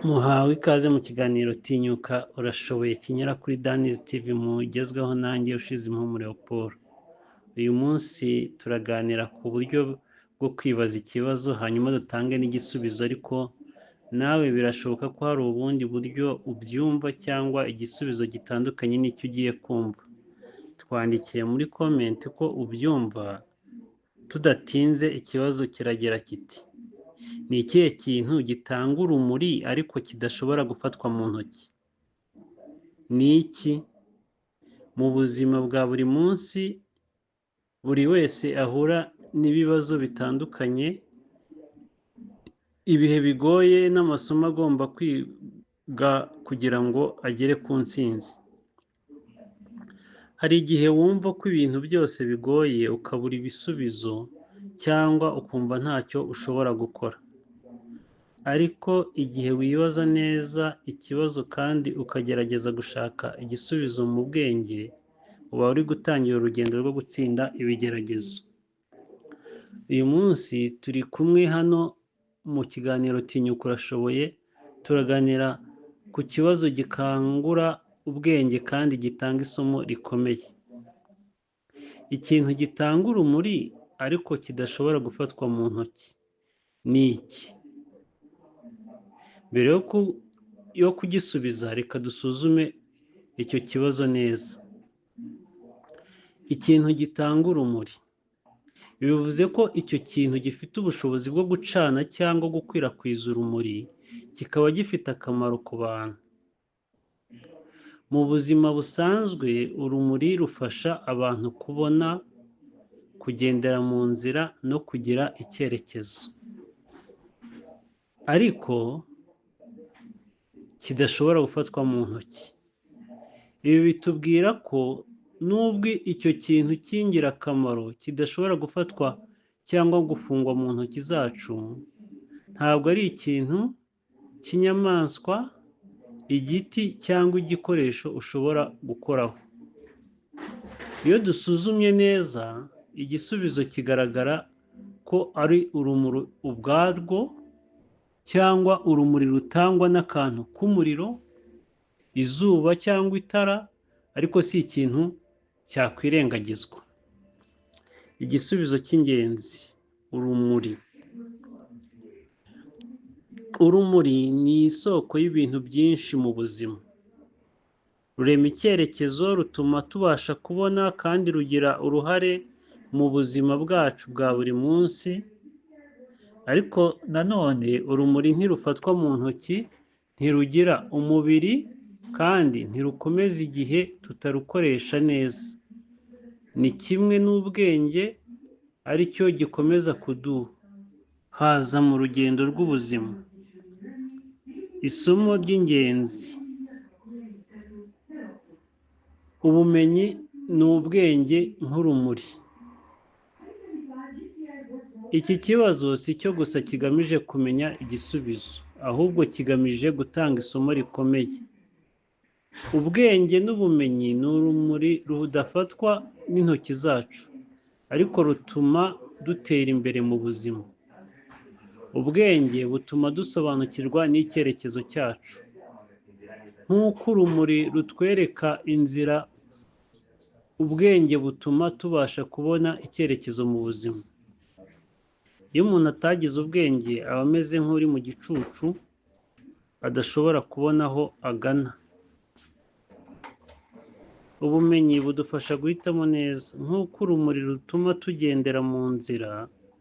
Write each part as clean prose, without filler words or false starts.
Muhawe ikaze mu kiganiro Tinyuka urashoboye kinyura kuri Daniz TV mugezweho nanjye ushize impumuro Paul. Uyu munsi turaganira ku buryo bwo kwibaza ikibazo hanyuma dutange n'igisubizo, ariko nawe birashoboka ko hari ubundi buryo ubyumva cyangwa igisubizo gitandukanye n'icyo ugiye kumva. Twandikire muri comment ko ubyumva. Tudatinze ikibazo kiragira kiti: ni ikihe kintu gitanga urumuri ariko kidashobora gufatwa mu ntoki? Ni iki? Mu buzima bwa buri munsi buri wese ahura n'ibibazo bitandukanye, ibihe bigoye n'amasomo agomba kwiga kugira ngo agere ku ntsinzi. Hari igihe wumva ko ibintu byose bigoye ukabura ibisubizo cyangwa ukumva ntacyo ushobora gukora. Ariko igihe wibaza neza ikibazo kandi ukagerageza gushaka igisubizo mu bwenge, uba uri gutangira urugendo rwo gutsinda ibigeragezo. Uyu munsi turi kumwe hano mu kiganiro Tinyuka urashoboye, turaganira ku kibazo gikangura ubwenge kandi gitanga isomo rikomeye. Ikintu gitanga urumuri ariko kidashobora gufatwa mu ntoki ni iki? Mbere yo kugisubiza, reka dusuzume icyo kibazo neza. Ikintu gitanga urumuri bivuze ko icyo kintu gifite ubushobozi bwo gucana cyangwa gukwirakwiza urumuri, kikaba gifite akamaro ku bantu. Mu buzima busanzwe urumuri rufasha abantu kubona, kugendera mu nzira no kugira icyerekezo, ariko kidashobora gufatwa mu ntoki. Ibi bitubwira ko nubwo icyo kintu cy'ingirakamaro kidashobora gufatwa cyangwa gufungwa mu ntoki zacu, ntabwo ari ikintu cy'inyamaswa, igiti cyangwa igikoresho ushobora gukoraho. Iyo dusuzumye neza, igisubizo kigaragara ko ari urumuri ubwarwo cyangwa urumuri rutangwa n'akantu k'umuriro, izuba cyangwa itara, ariko si ikintu cyakwirengagizwa. Igisubizo cy'ingenzi: urumuri. Urumuri ni isoko y'ibintu byinshi mu buzima. Rurema icyerekezo, rutuma tubasha kubona, kandi rugira uruhare mu buzima bwacu bwa buri munsi. Ariko nanone urumuri ntirufatwa mu ntoki, ntirugira umubiri, kandi ntirukomeza igihe tutarukoresha neza. Ni kimwe n'ubwenge, aricyo gikomeza kuduhaza mu rugendo rw'ubuzima. Isomo ry'ingenzi: ubumenyi ni ubwenge nk'urumuri. Iki kibazo si cyo gusa kigamije kumenya igisubizo, ahubwo kigamije gutanga isomo rikomeye. Ubwenge n'ubumenyi ni urumuri rudafatwa n'intoki zacu, ariko rutuma dutera imbere mu buzima. Ubwenge butuma dusobanukirwa n'icyerekezo cyacu. Nk'uko urumuri rutwereka inzira, ubwenge butuma tubasha kubona icyerekezo mu buzima. Iyo umuntu atagize ubwenge, aba ameze nk'uri mu gicucu, adashobora kubona aho agana. Ubumenyi budufasha guhitamo neza. Nk'uko urumuri rutuma tugendera mu nzira,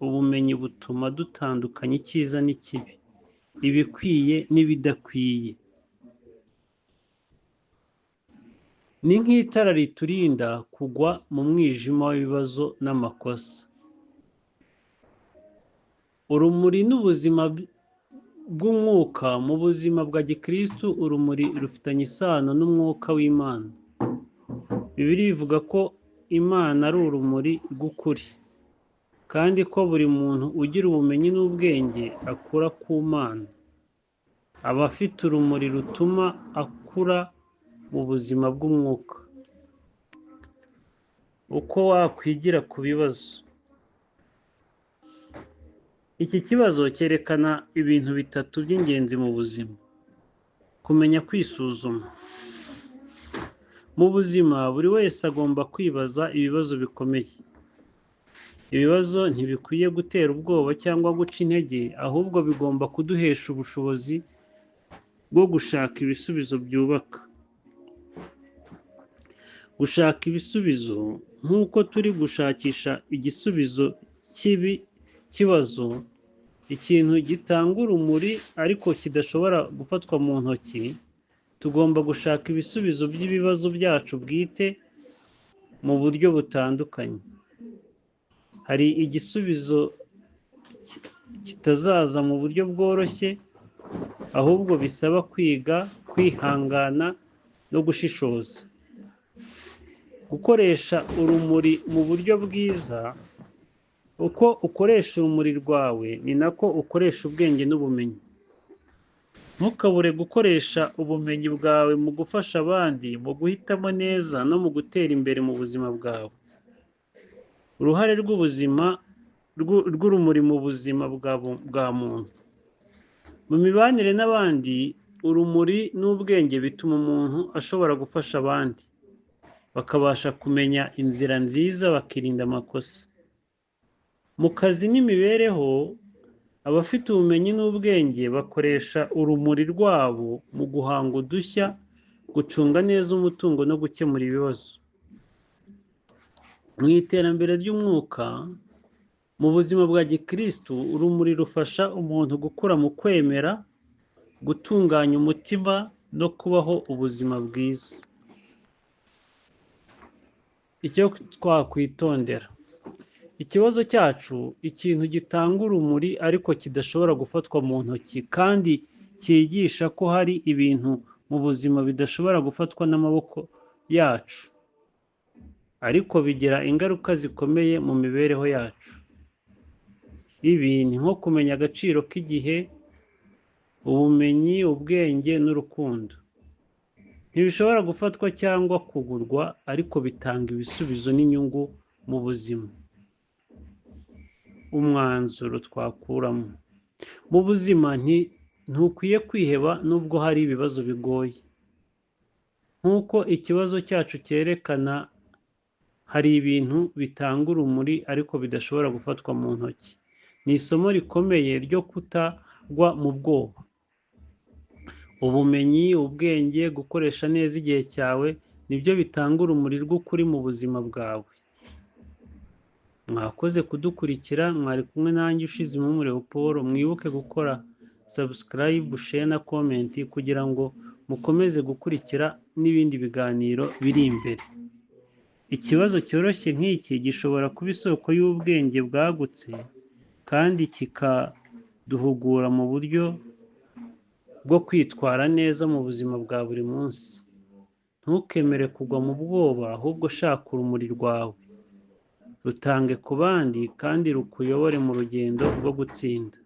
ubumenyi butuma dutandukanya icyiza n'ikibi, ibikwiye n'ibidakwiye. Ni nk'itara riturinda kugwa mu mwijima w'ibibazo n'amakosa. Urumuri n'ubuzima bw'umwuka. Mu buzima bwa gikristu, urumuri rufitanye isano n'umwuka w'Imana. Bibiliya ivuga ko Imana ari urumuri rw'ukuri, kandi ko buri muntu ugira ubumenyi n'ubwenge akura ku Mana. Aba afite urumuri rutuma akura mu buzima bw'umwuka. Uko wakwigira ku bibazo. Iki kibazo cyerekana ibintu bitatu by'ingenzi mu buzima: Kumenya kwisuzuma. Mu buzima buri wese agomba kwibaza ibibazo bikomeye. Ibibazo ntibikwiye gutera ubwoba cyangwa guca intege, ahubwo bigomba kuduhesha ubushobozi bwo gushaka ibisubizo byubaka. Gushaka ibisubizo nk'uko turi gushakisha igisubizo cy'ikibazo, ikintu gitanga urumuri ariko kidashobora gufatwa mu ntoki. Tugomba gushaka ibisubizo by'ibibazo byacu bwite mu buryo butandukanye. Hari igisubizo kitazaza mu buryo bworoshye, ahubwo bisaba kwiga, kwihangana no gushishoza. Gukoresha urumuri mu buryo bwiza. Uko ukoresha urumuri rwawe ni nako ukoresha ubwenge n'ubumenyi. Ntukabure gukoresha ubumenyi bwawe mu gufasha abandi, mu guhitamo neza no mu gutera imbere mu buzima bwawe. Uruhare rw'urumuri mu buzima bwa muntu. Mu mibanire n'abandi, urumuri n'ubwenge bituma umuntu ashobora gufasha abandi, bakabasha kumenya inzira nziza, bakirinda amakosa. Mu kazi n'imibereho, abafite ubumenyi n'ubwenge bakoresha urumuri rwabo mu guhanga udushya, gucunga neza umutungo no gukemura ibibazo. Mu iterambere ry'umwuka, mu buzima bwa gikristo, urumuri rufasha umuntu gukura mu kwemera, gutunganya umutima no kubaho ubuzima bwiza. Icyo twakwitondera. Ikibazo cyacu, ikintu gitanga urumuri ariko kidashobora gufatwa mu ntoki, kandi cyigisha ko hari ibintu mu buzima bidashobora gufatwa n'amaboko yacu, ariko bigira ingaruka zikomeye mu mibereho yacu. Ibi ni nko kumenya agaciro k'igihe, ubumenyi, ubwenge n'urukundo. Ntibishobora gufatwa cyangwa kugurwa, ariko bitanga ibisubizo n'inyungu mu buzima. Umwanzuro twakuramo. Mu buzima ntukwiye kwiheba nubwo hari ibibazo bigoye. Nk'uko ikibazo cyacu cyerekana, hari ibintu bitanga urumuri ariko bidashobora gufatwa mu ntoki. Ni isomo rikomeye ryo kutagwa mu bwoba. Ubumenyi, ubwenge, gukoresha neza igihe cyawe nibyo bitanga urumuri rw'ukuri mu buzima bwawe. Mwakoze kudukurikira, mwari kumwe nanjye Ushizimpuhwe Leopold. Mwibuke gukora subscribe, share na comment kugira ngo mukomeze gukurikira n'ibindi biganiro biri imbere. Ikibazo cyoroshye nk'iki gishobora kuba isoko y'ubwenge bwagutse, kandi kikaduhugura mu buryo bwo kwitwara neza mu buzima bwa buri munsi. Ntukemere kugwa mu bwoba, ahubwo shaka urumuri rwawe, rutange ku bandi kandi rukuyobore mu rugendo rwo gutsinda.